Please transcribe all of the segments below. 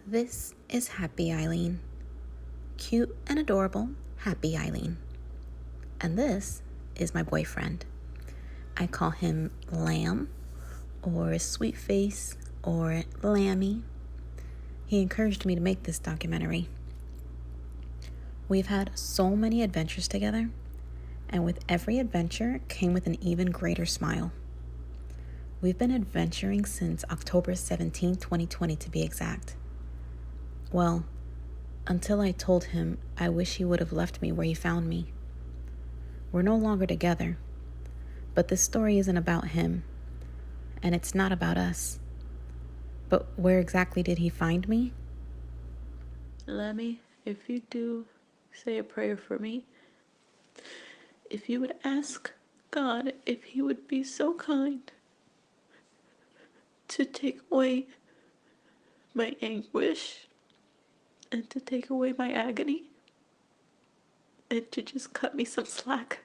This is Happy Eileen. Cute and adorable Happy Eileen. And this is my boyfriend. I call him Lamb or Sweet Face or Lammy. He encouraged me to make this documentary. We've had so many adventures together, and with every adventure came with an even greater smile. We've been adventuring since October 17, 2020 to be exact. Well, until I told him I wish he would have left me where he found me. We're no longer together, but this story isn't about him, and it's not about us. But where exactly did he find me? Lemmy, if you do, say a prayer for me. If you would ask God if he would be so kind to take away my anguish and to take away my agony and to just cut me some slack.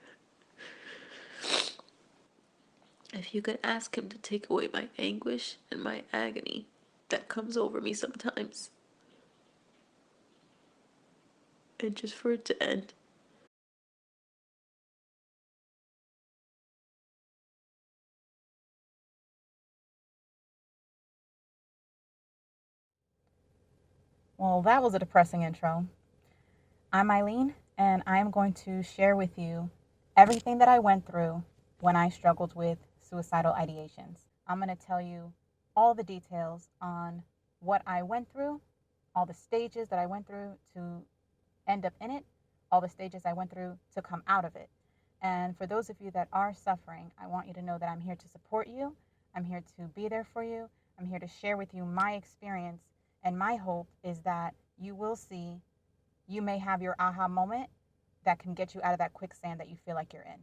If you could ask him to take away my anguish and my agony that comes over me sometimes and just for it to end. Well, that was a depressing intro. I'm Eileen, and I'm going to share with you everything that I went through when I struggled with suicidal ideations. I'm going to tell you all the details on what I went through, all the stages that I went through to end up in it, all the stages I went through to come out of it. And for those of you that are suffering, I want you to know that I'm here to support you. I'm here to be there for you. I'm here to share with you my experience. And my hope is that you will see, you may have your aha moment that can get you out of that quicksand that you feel like you're in.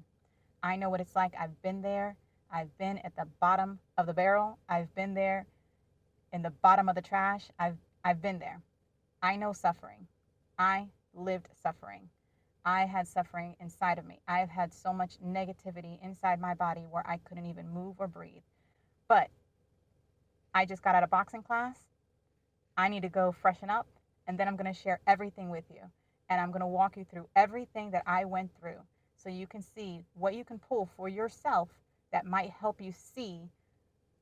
I know what it's like. I've been there. I've been at the bottom of the barrel. I've been there in the bottom of the trash. I've been there. I know suffering. I lived suffering. I had suffering inside of me. I've had so much negativity inside my body where I couldn't even move or breathe. But I just got out of boxing class. I need to go freshen up, and then I'm going to share everything with you. And I'm going to walk you through everything that I went through so you can see what you can pull for yourself that might help you see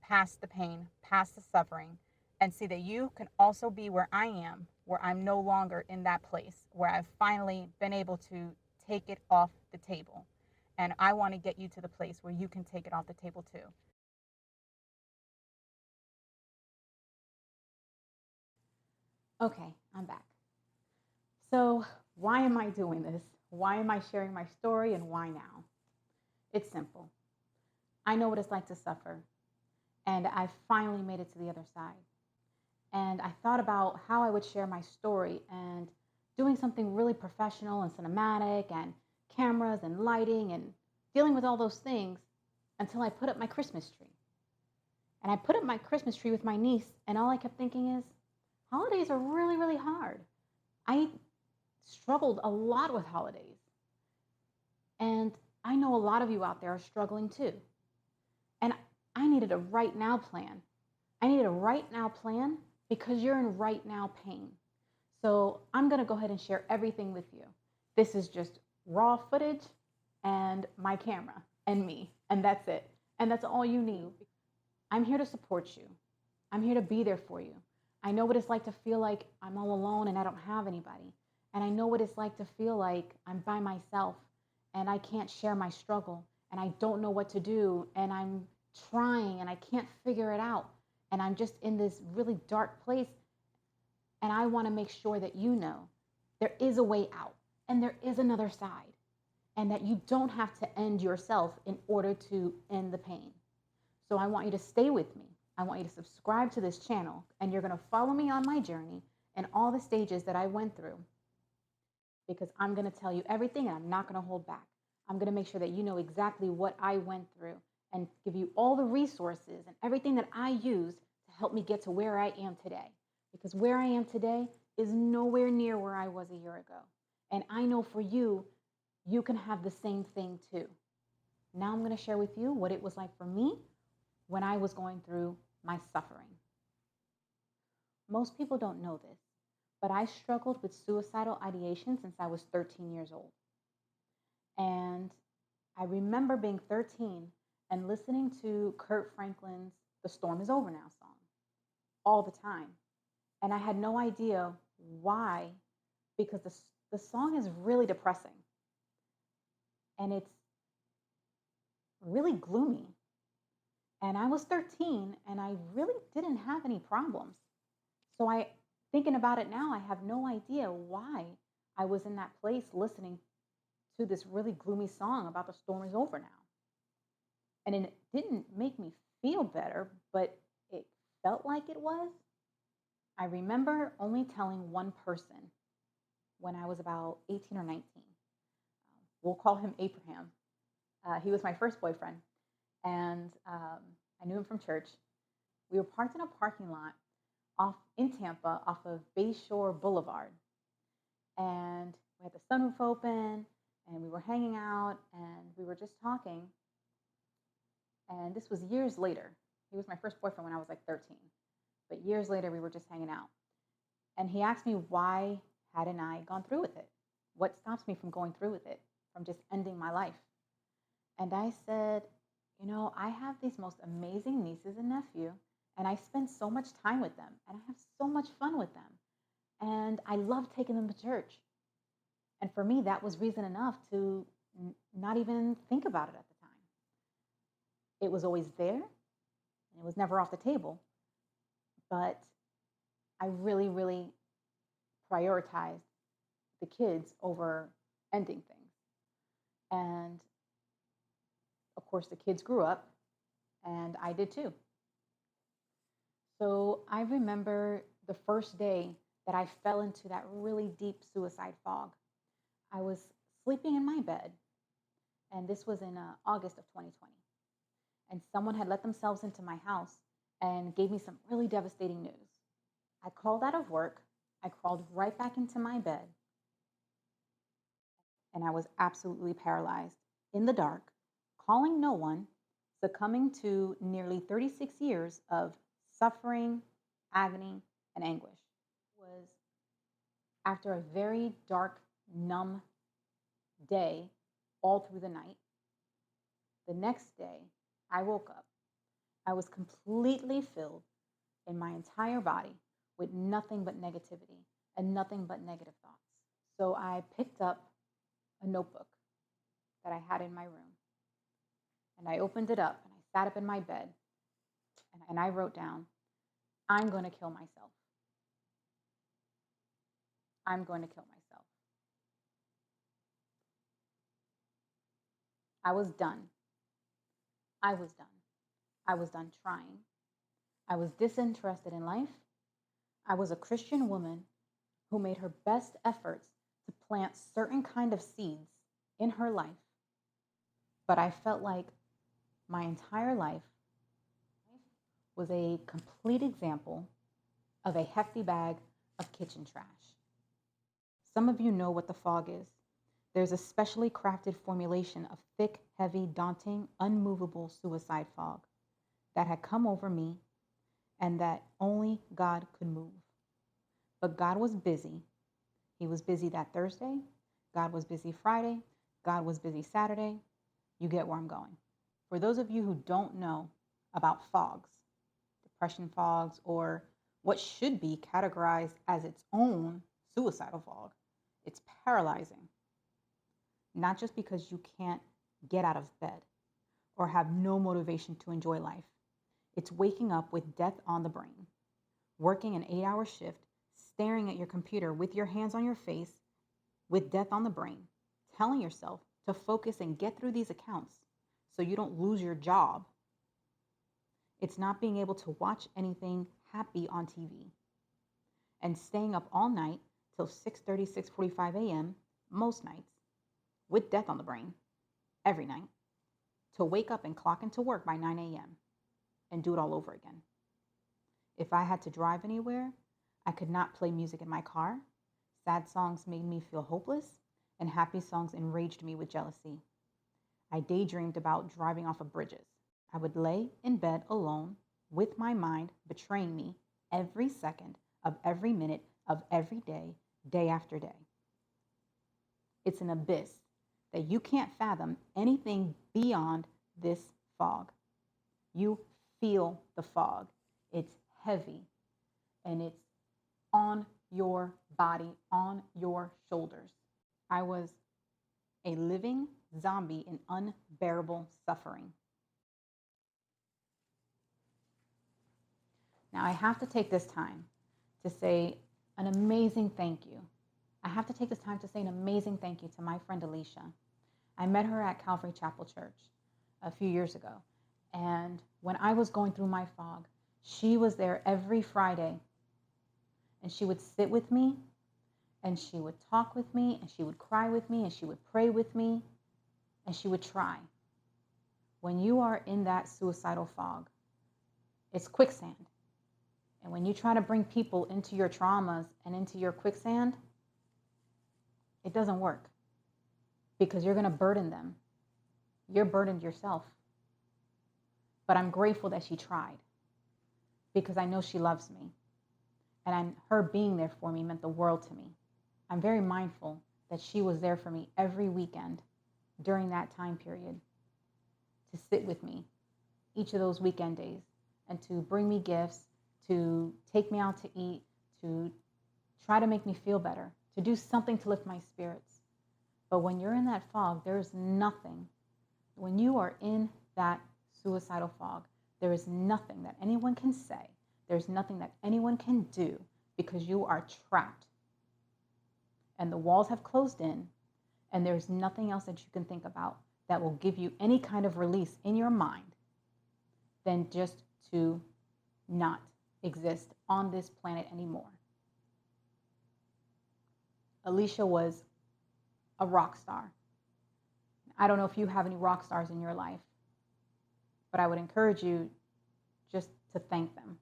past the pain, past the suffering, and see that you can also be where I am, where I'm no longer in that place, where I've finally been able to take it off the table. And I want to get you to the place where you can take it off the table too. Okay, I'm back. So, why am I doing this? Why am I sharing my story and why now? It's simple. I know what it's like to suffer, and I finally made it to the other side. And I thought about how I would share my story and doing something really professional and cinematic and cameras and lighting and dealing with all those things until I put up my Christmas tree. And I put up my Christmas tree with my niece, and all I kept thinking is, holidays are really, really hard. I struggled a lot with holidays. And I know a lot of you out there are struggling too. And I needed a right now plan. I needed a right now plan because you're in right now pain. So I'm going to go ahead and share everything with you. This is just raw footage and my camera and me, and that's it. And that's all you need. I'm here to support you. I'm here to be there for you. I know what it's like to feel like I'm all alone and I don't have anybody. And I know what it's like to feel like I'm by myself and I can't share my struggle and I don't know what to do and I'm trying and I can't figure it out. And I'm just in this really dark place. And I want to make sure that you know there is a way out and there is another side and that you don't have to end yourself in order to end the pain. So I want you to stay with me. I want you to subscribe to this channel and you're going to follow me on my journey and all the stages that I went through because I'm going to tell you everything and I'm not going to hold back. I'm going to make sure that you know exactly what I went through and give you all the resources and everything that I use to help me get to where I am today. Because where I am today is nowhere near where I was a year ago. And I know for you, you can have the same thing too. Now I'm going to share with you what it was like for me when I was going through my suffering. Most people don't know this, but I struggled with suicidal ideation since I was 13 years old. And I remember being 13 and listening to Kurt Franklin's The Storm Is Over Now song all the time. And I had no idea why, because the song is really depressing and it's really gloomy. And I was 13 and I really didn't have any problems. So thinking about it now, I have no idea why I was in that place listening to this really gloomy song about the storm is over now. And it didn't make me feel better, but it felt like it was. I remember only telling one person when I was about 18 or 19. We'll call him Abraham. He was my first boyfriend, and I knew him from church. We were parked in a parking lot off in Tampa off of Bayshore Boulevard. And we had the sunroof open, and we were hanging out, and we were just talking. And this was years later. He was my first boyfriend when I was like 13. But years later, we were just hanging out. And he asked me why hadn't I gone through with it? What stops me from going through with it, from just ending my life? And I said, I have these most amazing nieces and nephew, and I spend so much time with them, and I have so much fun with them. And I love taking them to church. And for me, that was reason enough to not even think about it at the time. It was always there, and it was never off the table. But I really, really prioritized the kids over ending things. And of course, the kids grew up, and I did too. So I remember the first day that I fell into that really deep suicide fog. I was sleeping in my bed, and this was in August of 2020. And someone had let themselves into my house and gave me some really devastating news. I called out of work. I crawled right back into my bed, and I was absolutely paralyzed in the dark, calling no one, succumbing to nearly 36 years of suffering, agony, and anguish. It was after a very dark, numb day all through the night. The next day, I woke up. I was completely filled in my entire body with nothing but negativity and nothing but negative thoughts. So I picked up a notebook that I had in my room, and I opened it up, and I sat up in my bed, and I wrote down, I'm going to kill myself. I'm going to kill myself. I was done. I was done. I was done trying. I was disinterested in life. I was a Christian woman who made her best efforts to plant certain kind of seeds in her life. But I felt like my entire life was a complete example of a hefty bag of kitchen trash. Some of you know what the fog is. There's a specially crafted formulation of thick, heavy, daunting, unmovable suicide fog that had come over me and that only God could move. But God was busy. He was busy that Thursday. God was busy Friday. God was busy Saturday. You get where I'm going. For those of you who don't know about fogs, depression fogs, or what should be categorized as its own suicidal fog, it's paralyzing. Not just because you can't get out of bed or have no motivation to enjoy life. It's waking up with death on the brain, working an 8-hour shift, staring at your computer with your hands on your face with death on the brain, telling yourself to focus and get through these accounts so you don't lose your job. It's not being able to watch anything happy on TV and staying up all night till 6:30, 6:45 a.m. most nights with death on the brain every night to wake up and clock into work by 9 a.m. and do it all over again. If I had to drive anywhere, I could not play music in my car. Sad songs made me feel hopeless, and happy songs enraged me with jealousy. I daydreamed about driving off of bridges. I would lay in bed alone with my mind betraying me every second of every minute of every day, day after day. It's an abyss that you can't fathom anything beyond this fog. You feel the fog. It's heavy and it's on your body, on your shoulders. I was a living zombie in unbearable suffering. Now, I have to take this time to say an amazing thank you. I have to take this time to say an amazing thank you to my friend Alicia. I met her at Calvary Chapel Church a few years ago. And when I was going through my fog, she was there every Friday. And she would sit with me, and she would talk with me, and she would cry with me, and she would pray with me, and she would try. When you are in that suicidal fog, it's quicksand. And when you try to bring people into your traumas and into your quicksand, it doesn't work because you're going to burden them. You're burdened yourself. But I'm grateful that she tried because I know she loves me. And her being there for me meant the world to me. I'm very mindful that she was there for me every weekend during that time period to sit with me each of those weekend days and to bring me gifts, to take me out to eat, to try to make me feel better, to do something to lift my spirits. But when you're in that fog, there is nothing. When you are in that suicidal fog, there is nothing that anyone can say. There's nothing that anyone can do because you are trapped. And the walls have closed in, and there's nothing else that you can think about that will give you any kind of release in your mind than just to not exist on this planet anymore. Alicia was a rock star. I don't know if you have any rock stars in your life, but I would encourage you just to thank them.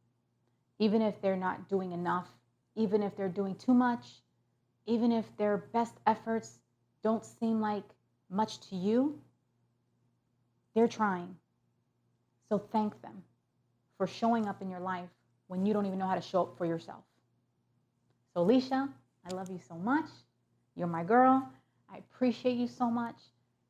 Even if they're not doing enough, even if they're doing too much, even if their best efforts don't seem like much to you, they're trying. So thank them for showing up in your life when you don't even know how to show up for yourself. So Alicia, I love you so much. You're my girl. I appreciate you so much.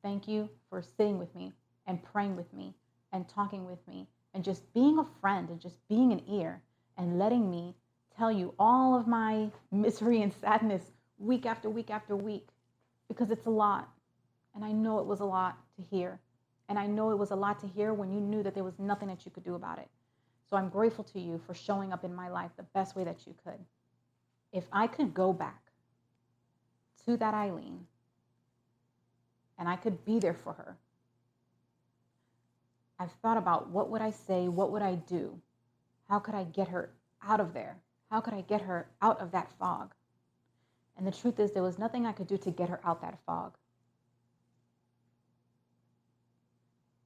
Thank you for sitting with me and praying with me and talking with me and just being a friend and just being an ear and letting me tell you all of my misery and sadness week after week after week, because it's a lot. And I know it was a lot to hear. And I know it was a lot to hear when you knew that there was nothing that you could do about it. So I'm grateful to you for showing up in my life the best way that you could. If I could go back to that Eileen and I could be there for her, I've thought about what would I say, what would I do? How could I get her out of there? How could I get her out of that fog? And the truth is, there was nothing I could do to get her out that fog.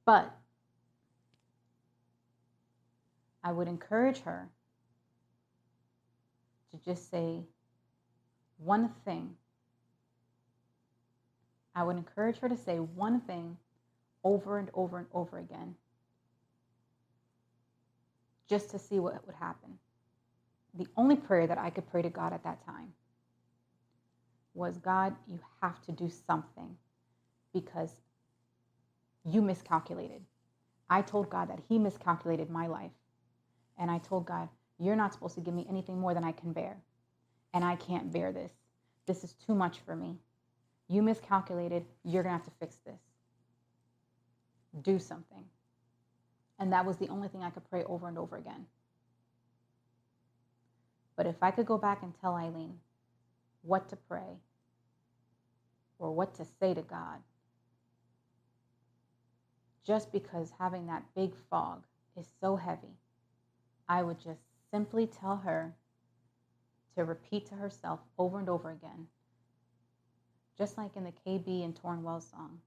But I would encourage her to just say one thing. I would encourage her to say one thing over and over and over again, just to see what would happen. The only prayer that I could pray to God at that time was, God, you have to do something because you miscalculated. I told God that he miscalculated my life. And I told God, you're not supposed to give me anything more than I can bear. And I can't bear this. This is too much for me. You miscalculated. You're going to have to fix this. Do something. And that was the only thing I could pray over and over again. But if I could go back and tell Eileen what to pray or what to say to God, just because having that big fog is so heavy, I would just simply tell her to repeat to herself over and over again, just like in the KB and Torn Wells song.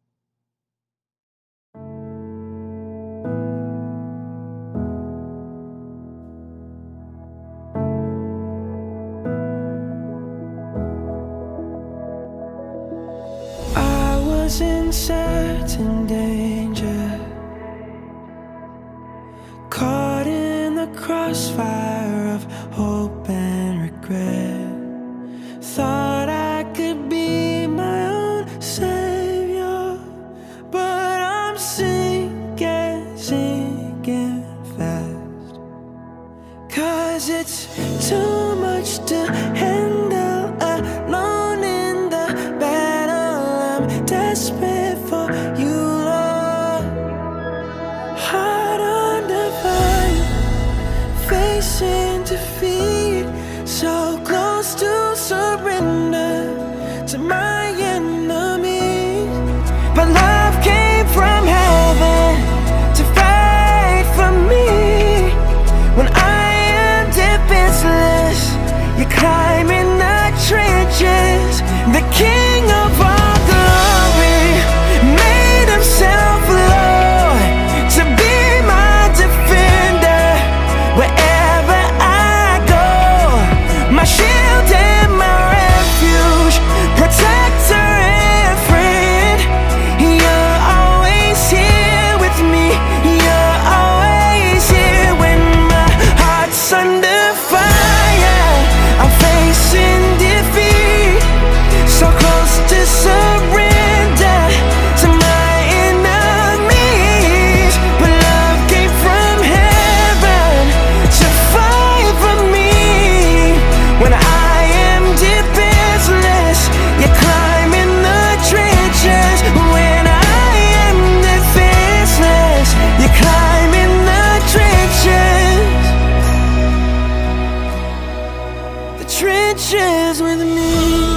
I was in certain danger, caught in the crossfire of hope and regret. too much to handle alone in the battle. I'm desperate for you, Lord. Heart on the vine, facing defeat, so close to surrender to my enemies. But love came from heaven to fight for me. When I am defenseless, you climb in the trenches. The King of all glory made himself Lord to be my defender wherever I go. My shield and my refuge, protector and friend. You're always here with me. You're always here when my heart's under fire. I'm facing defeat, so close to surrender to my enemies. But love came from heaven to fight for me. When I am defenseless, you climb in the trenches. When I am defenseless, you climb in the trenches. The trenches with me.